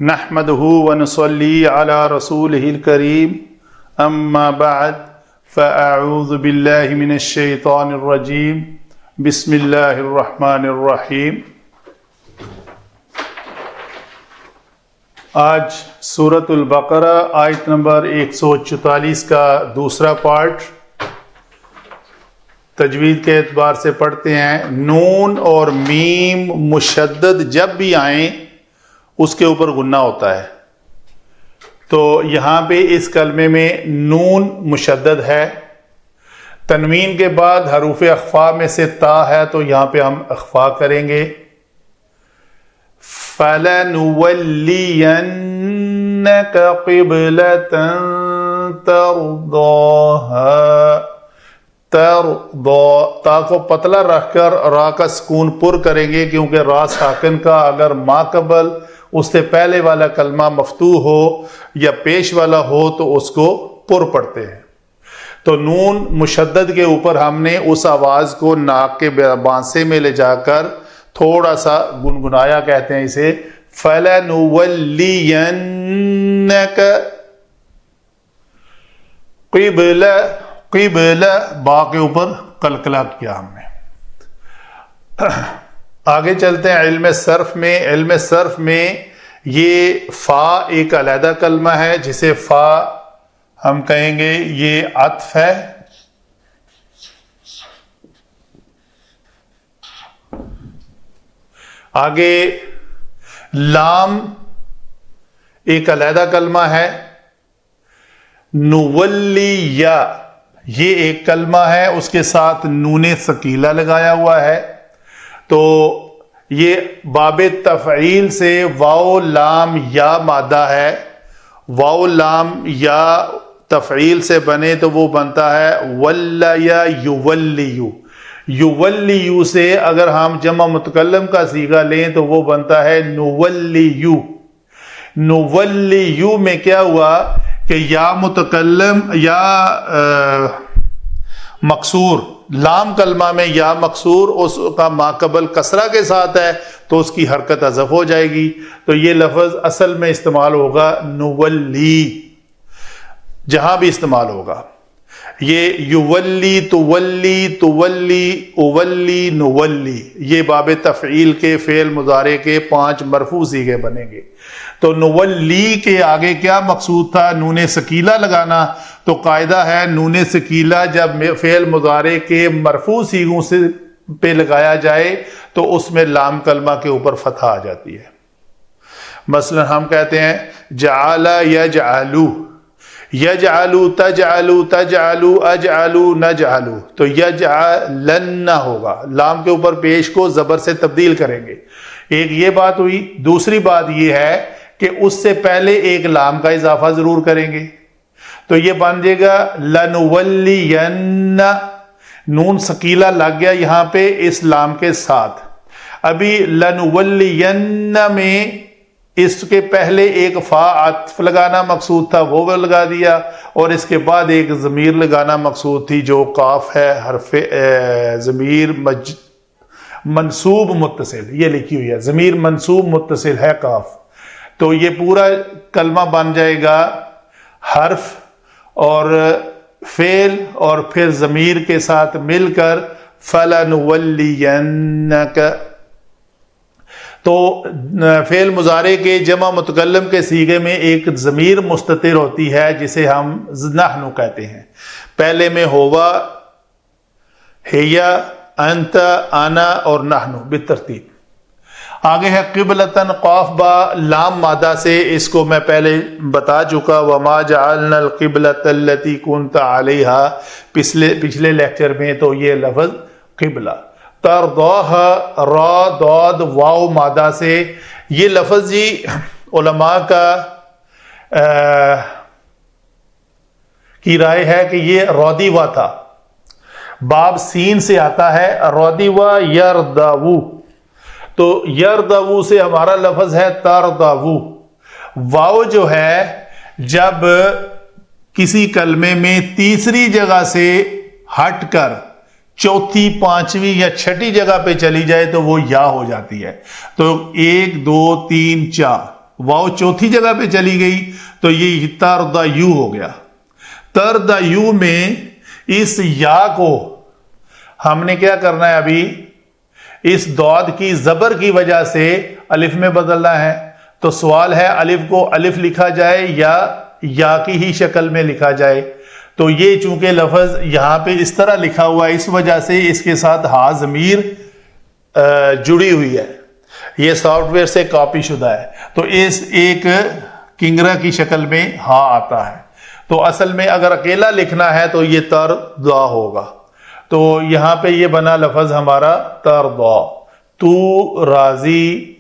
نحمده ونصلي على رسوله الكريم أما بعد فأعوذ بالله من الشيطان الرجيم بسم الله الرحمن الرحيم۔ آج سورۃ البقرہ آیت نمبر 144 کا دوسرا پارٹ تجوید کے اعتبار سے پڑھتے ہیں۔ نون اور میم مشدد جب بھی آئیں اس کے اوپر غنہ ہوتا ہے، تو یہاں پہ اس کلمے میں نون مشدد ہے، تنوین کے بعد حروف اخفا میں سے تا ہے تو یہاں پہ ہم اخفا کریں گے۔ فَلَنُوَلِّيَنَّكَ قِبْلَةً تَرْضَاهَا، تا کو پتلا رکھ کر را کا سکون پر کریں گے، کیونکہ را ساکن کا اگر ما قبل اس سے پہلے والا کلمہ مفتوح ہو یا پیش والا ہو تو اس کو پر پڑھتے ہیں۔ تو نون مشدد کے اوپر ہم نے اس آواز کو ناک کے بانسے میں لے جا کر تھوڑا سا گنگنایا، کہتے ہیں اسے فَلَنُوَلِّيَنَّكَ قبلہ با کے اوپر قلقلہ کیا ہم نے۔ آگے چلتے ہیں علم صرف میں۔ علم صرف میں یہ فا ایک علیحدہ کلمہ ہے، جسے فا ہم کہیں گے یہ عطف ہے، آگے لام ایک علیحدہ کلمہ ہے، نولیہ یہ ایک کلمہ ہے، اس کے ساتھ نون ثقیلہ لگایا ہوا ہے، تو یہ باب تفعیل سے واو لام یا مادہ ہے، واو لام یا تفعیل سے بنے تو وہ بنتا ہے ولیہ یولیو، یولیو سے اگر ہم جمع متکلم کا صیغہ لیں تو وہ بنتا ہے نولیو۔ نولیو میں کیا ہوا کہ یا متکلم یا مقصور، لام کلمہ میں یا مقصور اس کا ما قبل کسرہ کے ساتھ ہے تو اس کی حرکت حذف ہو جائے گی، تو یہ لفظ اصل میں استعمال ہوگا نولی، جہاں بھی استعمال ہوگا یہ یولی، تولی، تولی، اولی، نولی، یہ باب تفعیل کے فعل مضارع کے 5 مرفوع صیغے بنیں گے۔ تو نولی کے آگے کیا مقصود تھا؟ نون ثقیلہ لگانا، تو قاعدہ ہے نون ثقیلہ جب فعل مضارع کے مرفوع صیغوں سے پہ لگایا جائے تو اس میں لام کلمہ کے اوپر فتح آ جاتی ہے۔ مثلا ہم کہتے ہیں جعل یجعلو، یجعلو، تجعلو، تجعلو، اجعلو، نجعلو، تو یجعلن ہوگا، لام کے اوپر پیش کو زبر سے تبدیل کریں گے۔ ایک یہ بات ہوئی، دوسری بات یہ ہے کہ اس سے پہلے ایک لام کا اضافہ ضرور کریں گے، تو یہ بن جائے گا لنولین، نون ثقیلہ لگ گیا یہاں پہ اس لام کے ساتھ۔ ابھی لنولین میں اس کے پہلے ایک فا عطف لگانا مقصود تھا، وہ لگا دیا، اور اس کے بعد ایک ضمیر لگانا مقصود تھی جو قاف ہے، حرف ضمیر منصوب متصل، یہ لکھی ہوئی ہے ضمیر منصوب متصل ہے قاف، تو یہ پورا کلمہ بن جائے گا حرف اور فعل اور پھر ضمیر کے ساتھ مل کر فَلَنُوَلِّيَنَّكَ۔ تو فعل مضارع کے جمع متکلم کے صیغے میں ایک ضمیر مستتر ہوتی ہے جسے ہم نحن کہتے ہیں، پہلے میں ہوا، ہیا، انت، انا اور نحن بالترتیب۔ آگے ہے قبلتن، قاف با لام مادہ سے، اس کو میں پہلے بتا چکا، وما جعلنا القبلۃ التی كنت علیہا پچھلے لیکچر میں، تو یہ لفظ قبلہ۔ ترضاها، را ضاد واو مادہ سے، یہ لفظ جی علماء کی رائے ہے کہ یہ رودیوا تھا، باب سین سے آتا ہے، رودیوا یرداو، تو یرداو سے ہمارا لفظ ہے ترداو۔ واو جو ہے جب کسی کلمے میں تیسری جگہ سے ہٹ کر چوتھی، پانچویں یا چھٹی جگہ پہ چلی جائے تو وہ یا ہو جاتی ہے۔ تو 1 2 3 4 واو چوتھی جگہ پہ چلی گئی تو یہ تردیو ہو گیا. تردیو میں اس یا کو ہم نے کیا کرنا ہے ابھی, اس داد کی زبر کی وجہ سے الف میں بدلنا ہے. تو سوال ہے الف کو الف لکھا جائے یا کی ہی شکل میں لکھا جائے. تو یہ چونکہ لفظ یہاں پہ اس طرح لکھا ہوا ہے اس وجہ سے اس کے ساتھ ہا ضمیر جڑی ہوئی ہے, یہ سافٹ ویئر سے کاپی شدہ ہے, تو اس ایک کنگرا کی شکل میں ہا آتا ہے. تو اصل میں اگر اکیلا لکھنا ہے تو یہ تردا ہوگا. تو یہاں پہ یہ بنا لفظ ہمارا تردا. تو راضی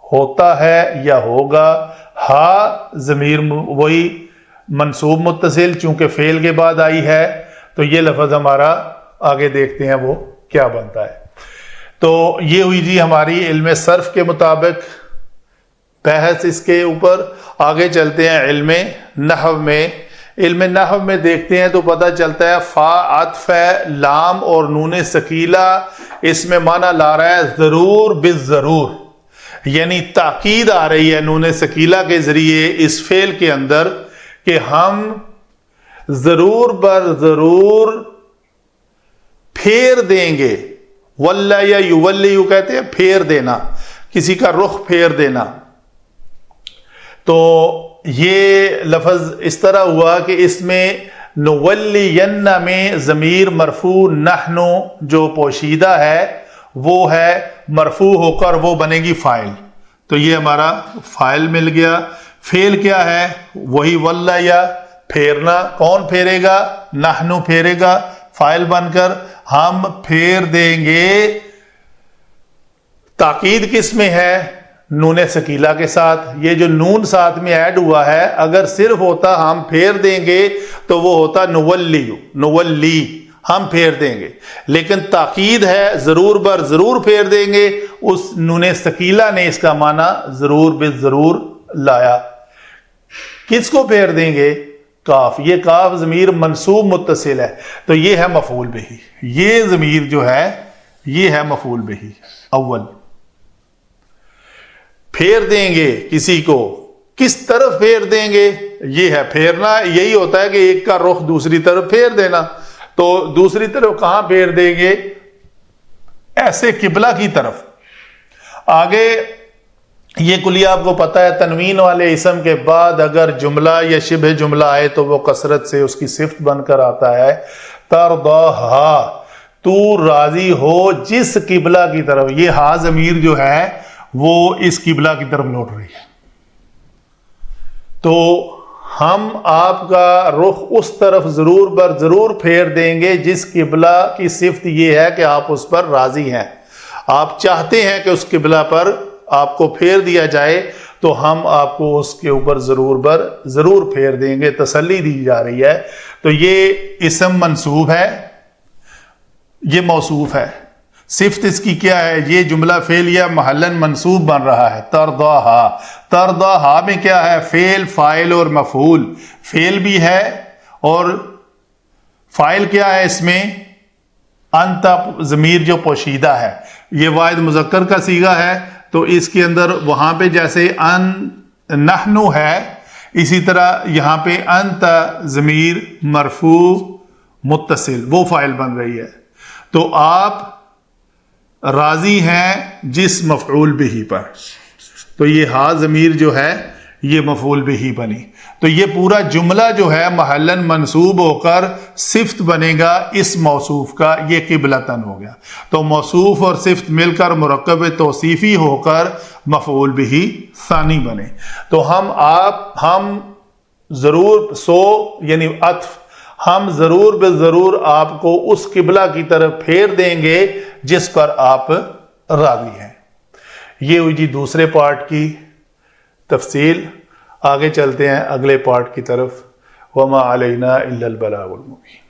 ہوتا ہے یا ہوگا, ہا ضمیر وہی منصوب متصل چونکہ فعل کے بعد آئی ہے, تو یہ لفظ ہمارا آگے دیکھتے ہیں وہ کیا بنتا ہے. تو یہ ہوئی جی ہماری علم صرف کے مطابق بحث اس کے اوپر. آگے چلتے ہیں علم نحو میں. علم نحو میں دیکھتے ہیں تو پتہ چلتا ہے فا عطف ہے, لام اور نون ثقیلہ اس میں معنی لا رہا ہے ضرور بالضرور, یعنی تاکید آ رہی ہے نون ثقیلہ کے ذریعے اس فعل کے اندر کہ ہم ضرور بر ضرور پھیر دیں گے. ولا یا یولیو کہتے ہیں پھیر دینا, کسی کا رخ پھیر دینا. تو یہ لفظ اس طرح ہوا کہ اس میں نولین میں ضمیر مرفوع نحنو جو پوشیدہ ہے وہ ہے مرفوع ہو کر وہ بنے گی فاعل. تو یہ ہمارا فاعل مل گیا. فعل کیا ہے, وہی ولا یا پھیرنا. کون پھیرے گا, نحنو پھیرے گا فاعل بن کر. ہم پھیر دیں گے. تاکید کس میں ہے, نون ثقیلہ کے ساتھ. یہ جو نون ساتھ میں ایڈ ہوا ہے اگر صرف ہوتا ہم پھیر دیں گے تو وہ ہوتا نولی, ہم پھیر دیں گے. لیکن تاکید ہے ضرور بر ضرور پھیر دیں گے, اس نون ثقیلہ نے اس کا معنی ضرور بالضرور لایا. کس کو پھیر دیں گے, کاف. یہ کاف ضمیر منصوب متصل ہے تو یہ ہے مفعول بہی. یہ ضمیر جو ہے یہ ہے مفعول بہی اول. پھیر دیں گے کسی کو, کس طرف پھیر دیں گے, یہ ہے پھیرنا. یہی ہوتا ہے کہ ایک کا رخ دوسری طرف پھیر دینا. تو دوسری طرف کہاں پھیر دیں گے, ایسے قبلہ کی طرف. آگے یہ کلیہ آپ کو پتا ہے, تنوین والے اسم کے بعد اگر جملہ یا شبہ جملہ آئے تو وہ کثرت سے اس کی صفت بن کر آتا ہے. ترضاہا, تو راضی ہو جس قبلہ کی طرف. یہ ہا ضمیر جو ہے وہ اس قبلہ کی طرف لوٹ رہی ہے. تو ہم آپ کا رخ اس طرف ضرور بر ضرور پھیر دیں گے جس قبلہ کی صفت یہ ہے کہ آپ اس پر راضی ہیں, آپ چاہتے ہیں کہ اس قبلہ پر آپ کو پھیر دیا جائے, تو ہم آپ کو اس کے اوپر ضرور بر ضرور پھیر دیں گے. تسلی دی جا رہی ہے. تو یہ اسم منصوب ہے, یہ موصوف ہے. صفت اس کی کیا ہے, یہ جملہ فعلیہ محلن منصوب بن رہا ہے. ترضاہا, ترضاہا میں کیا ہے, فعل فاعل اور مفعول. فعل بھی ہے اور فاعل کیا ہے اس میں, انت ضمیر جو پوشیدہ ہے. یہ واحد مذکر کا صیغہ ہے تو اس کے اندر وہاں پہ جیسے ان نحنو ہے اسی طرح یہاں پہ انت ضمیر مرفوع متصل وہ فاعل بن رہی ہے. تو آپ راضی ہیں جس مفعول بہی پر. تو یہ ہا ضمیر جو ہے یہ مفعول بہی بنی. تو یہ پورا جملہ جو ہے محلن منصوب ہو کر صفت بنے گا اس موصوف کا. یہ قبلتن ہو گیا. تو موصوف اور صفت مل کر مرکب توصیفی ہو کر مفعول بہی ثانی بنے. تو ہم ضرور یعنی عطف, ہم ضرور بالضرور آپ کو اس قبلہ کی طرف پھیر دیں گے جس پر آپ راضی ہیں. یہ ہوئی جی دوسرے پارٹ کی تفصیل. آگے چلتے ہیں اگلے پارٹ کی طرف. وما علینا الا البلاغ المبین.